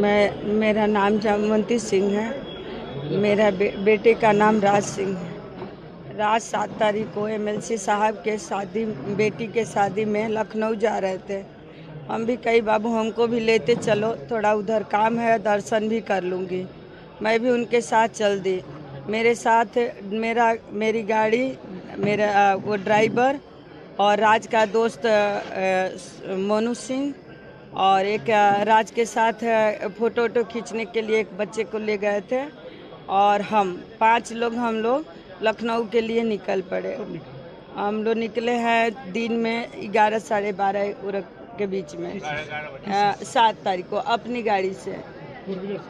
मेरा नाम जामवंती सिंह है। मेरा बेटे का नाम राज सिंह है। राज 7 तारीख को एमएलसी साहब के शादी, बेटी के शादी में लखनऊ जा रहे थे। हम भी कई बाबू हमको भी लेते चलो, थोड़ा उधर काम है, दर्शन भी कर लूँगी। मैं भी उनके साथ चल दी। मेरे साथ मेरी गाड़ी, मेरा वो ड्राइवर और राज का दोस्त मोनू सिंह और एक राज के साथ फोटो खींचने के लिए एक बच्चे को ले गए थे और हम 5 लोग लखनऊ के लिए निकल पड़े। हम लोग निकले हैं दिन में 11 साढ़े 12 के बीच में 7 तारीख को अपनी गाड़ी से,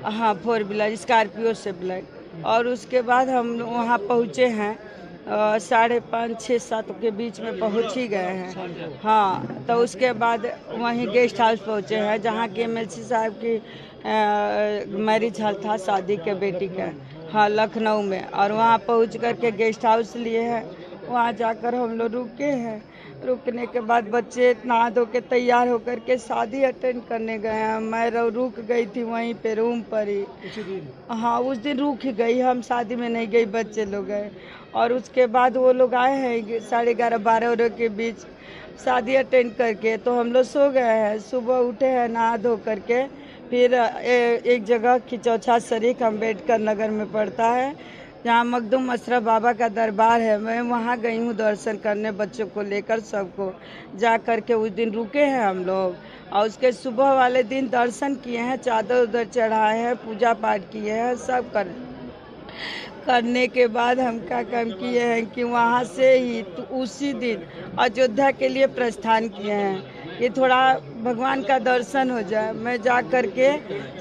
हाँ 4 व्हीलर स्कॉर्पियो से ब्लैक। और उसके बाद हम वहाँ पहुँचे हैं 5:30 6 7 के बीच में पहुँच ही गए हैं। हाँ, तो उसके बाद वहीं गेस्ट हाउस पहुँचे हैं जहाँ के एमएलसी साहब की मैरिज हॉल था शादी के बेटी का, हाँ लखनऊ में। और वहाँ पहुँच कर के गेस्ट हाउस लिए हैं। वहाँ जाकर हम लोग रुके हैं। रुकने के बाद बच्चे नहा धो के तैयार होकर के शादी अटेंड करने गए हैं। मैं रुक गई थी वहीं पे रूम पर ही। हाँ, उस दिन रुक ही गई, हम शादी में नहीं गई, बच्चे लोग गए। और उसके बाद वो लोग आए हैं 11:30 12 के बीच शादी अटेंड करके, तो हम लोग सो गए हैं। सुबह उठे हैं नहा धो करके, फिर एक जगह खिचौछा शरीफ अम्बेडकर नगर में पड़ता है जहाँ मखदूम अशरफ बाबा का दरबार है। मैं वहाँ गई हूँ दर्शन करने, बच्चों को लेकर सबको जा कर के। उस दिन रुके हैं हम लोग और उसके सुबह वाले दिन दर्शन किए हैं, चादर उधर चढ़ाए हैं, पूजा पाठ किए हैं, सब करने के बाद हम क्या काम किए हैं कि वहाँ से ही तो उसी दिन अयोध्या के लिए प्रस्थान किए हैं कि थोड़ा भगवान का दर्शन हो जाए। मैं जा कर के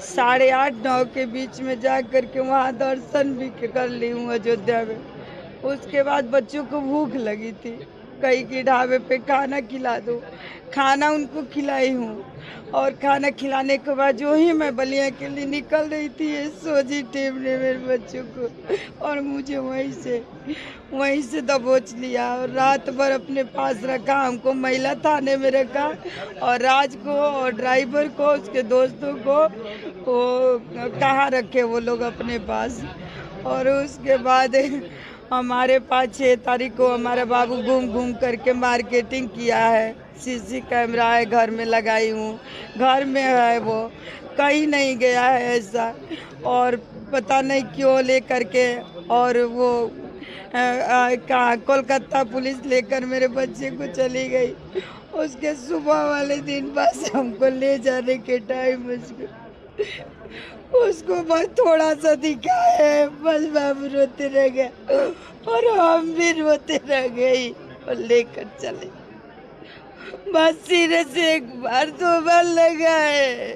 8:30 9 के बीच में जा कर के वहाँ दर्शन भी कर ली हूँ अयोध्या में। उसके बाद बच्चों को भूख लगी थी, कहीं की ढाबे पे खाना खिला दो, खाना उनको खिलाई हूँ। और खाना खिलाने के बाद जो ही मैं बलिया के लिए निकल रही थी, ये सोजी टेम ने मेरे बच्चों को और मुझे वहीं से दबोच लिया और रात भर अपने पास रखा। हमको महिला थाने में रखा और राज को और ड्राइवर को, उसके दोस्तों को वो कहाँ रखे वो लोग अपने पास। और उसके बाद हमारे पास 6 तारीख को हमारा बाबू घूम करके मार्केटिंग किया है। सीसी कैमरा है, घर में लगाई हूँ, घर में है, वो कहीं नहीं गया है ऐसा। और पता नहीं क्यों ले करके, और वो कहाँ कोलकाता पुलिस लेकर मेरे बच्चे को चली गई। उसके सुबह वाले दिन बस हमको ले जाने के टाइम उसको बस थोड़ा सा दिखा है, बस बाबू रोते रह गए और हम भी रोते रह गए और लेकर चले। बस सिरे से 1 बार 2 बार लगा है।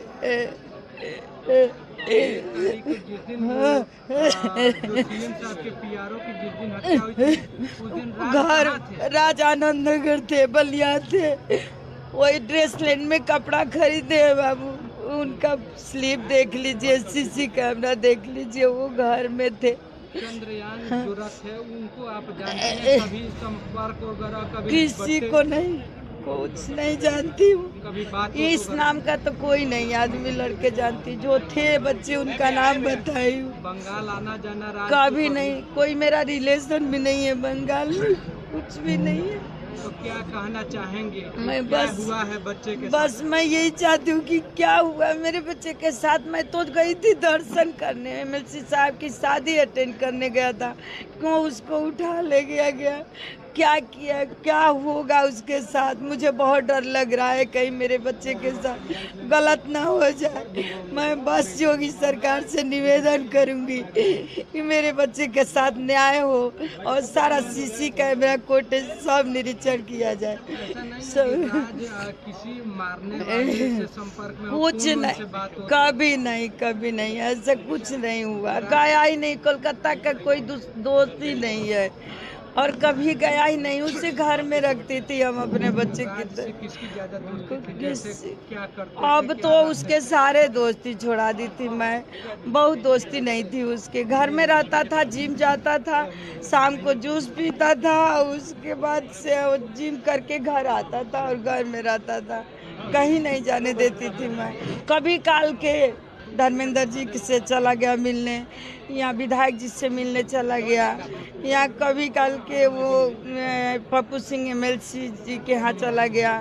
घर राजानंद नगर थे, बलिया थे। वही ड्रेसलैंड में कपड़ा खरीदे है बाबू, उनका स्लिप देख लीजिए, सीसी कैमरा देख लीजिए, वो घर में थे। चंद्रयान जो रथ है उनको आप जानते हैं? कभी संपर्क वगैरह कभी किसी को नहीं, कुछ नहीं जानती हूँ। कभी बात इस नाम का तो कोई नहीं आदमी लड़के जानती, जो थे बच्चे उनका नाम बताई। बंगाल आना जाना कभी नहीं, कोई मेरा रिलेशन भी नहीं है बंगाल में, कुछ भी नहीं है। तो क्या कहना चाहेंगे? मैं क्या बस हुआ है बच्चे के बस साथ? मैं यही चाहती हूँ कि क्या हुआ मेरे बच्चे के साथ। मैं तो गई थी दर्शन करने, एमएलसी साहब की शादी अटेंड करने गया था, क्यों उसको उठा ले गया, क्या किया, क्या होगा उसके साथ। मुझे बहुत डर लग रहा है कहीं मेरे बच्चे के साथ गलत ना हो जाए। मैं बस योगी सरकार से निवेदन करूंगी कि मेरे बच्चे के साथ न्याय हो और सारा सीसी कैमरा फुटेज सब निरीक्षण किया जाए। किसी मारने वाले से संपर्क में कुछ नहीं, कभी नहीं ऐसा कुछ नहीं हुआ। गया ही नहीं, कोलकाता का कोई दोस्त ही नहीं है और कभी गया ही नहीं। उसे घर में रखती थी हम अपने बच्चे की। अब तो उसके सारे दोस्ती छोड़ा दी थी मैं, बहुत दोस्ती नहीं थी उसके। घर में रहता था, जिम जाता था, शाम को जूस पीता था, उसके बाद से वो जिम करके घर आता था और घर में रहता था, कहीं नहीं जाने देती थी मैं। कभी काल के धर्मेंद्र जी से चला गया मिलने, यहाँ विधायक जी से मिलने चला गया, यहाँ कभी काल के वो पप्पू सिंह एमएलसी जी के यहाँ चला गया।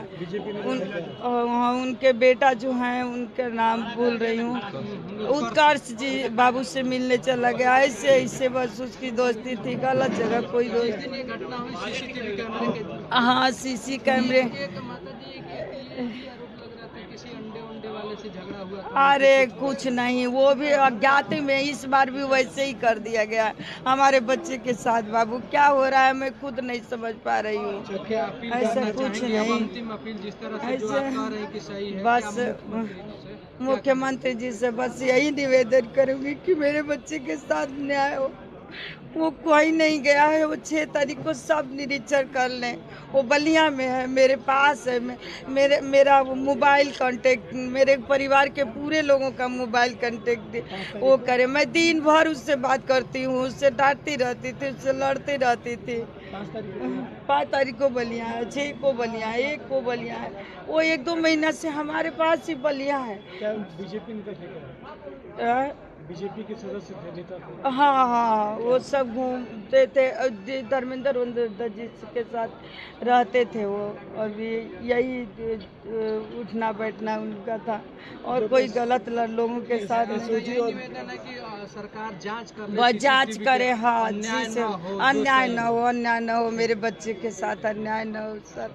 उनके बेटा जो हैं उनका नाम भूल रही हूँ, उत्कर्ष जी बाबू से मिलने चला गया। ऐसे ऐसे बस उसकी दोस्ती थी, गलत जगह कोई दोस्ती। घटना हुई सीसीटीवी कैमरे के हाँ सीसी कैमरे। किसी अंडे वाले से झगड़ा हुआ था। अरे कुछ नहीं, वो भी अज्ञात में इस बार भी वैसे ही कर दिया गया हमारे बच्चे के साथ। बाबू क्या हो रहा है मैं खुद नहीं समझ पा रही हूँ। ऐसा कुछ नहीं, अंतिम अपील जिस तरह से जो आप कह रहे हैं कि सही है, बस मुख्यमंत्री जी से बस यही निवेदन करूंगी कि मेरे बच्चे के साथ न्याय हो। वो कोई नहीं गया है, वो 6 तारीख को सब निरीक्षण कर लें। वो बलिया में है, मेरे पास है, मेरा मोबाइल कांटेक्ट, मेरे परिवार के पूरे लोगों का मोबाइल कांटेक्ट वो करे। मैं दिन भर उससे बात करती हूँ, उससे डांटती रहती थी, उससे लड़ती रहती थी। 5 तारीख को बलिया है, 6 को बलिया है, 1 को बलिया है। वो 1-2 महीना से हमारे पास ही बलिया है। क्या बीजेपी के सदस्य थे, नेता थे? हाँ, वो सब घूमते थे, धर्मेंद्र जी के साथ रहते थे वो। अभी यही उठना बैठना उनका था और कोई गलत लोगों के साथ निवेदन है कि सरकार जांच जांच करे। हाँ, अन्याय अन्याय न हो, मेरे बच्चे के साथ अन्याय न हो सर।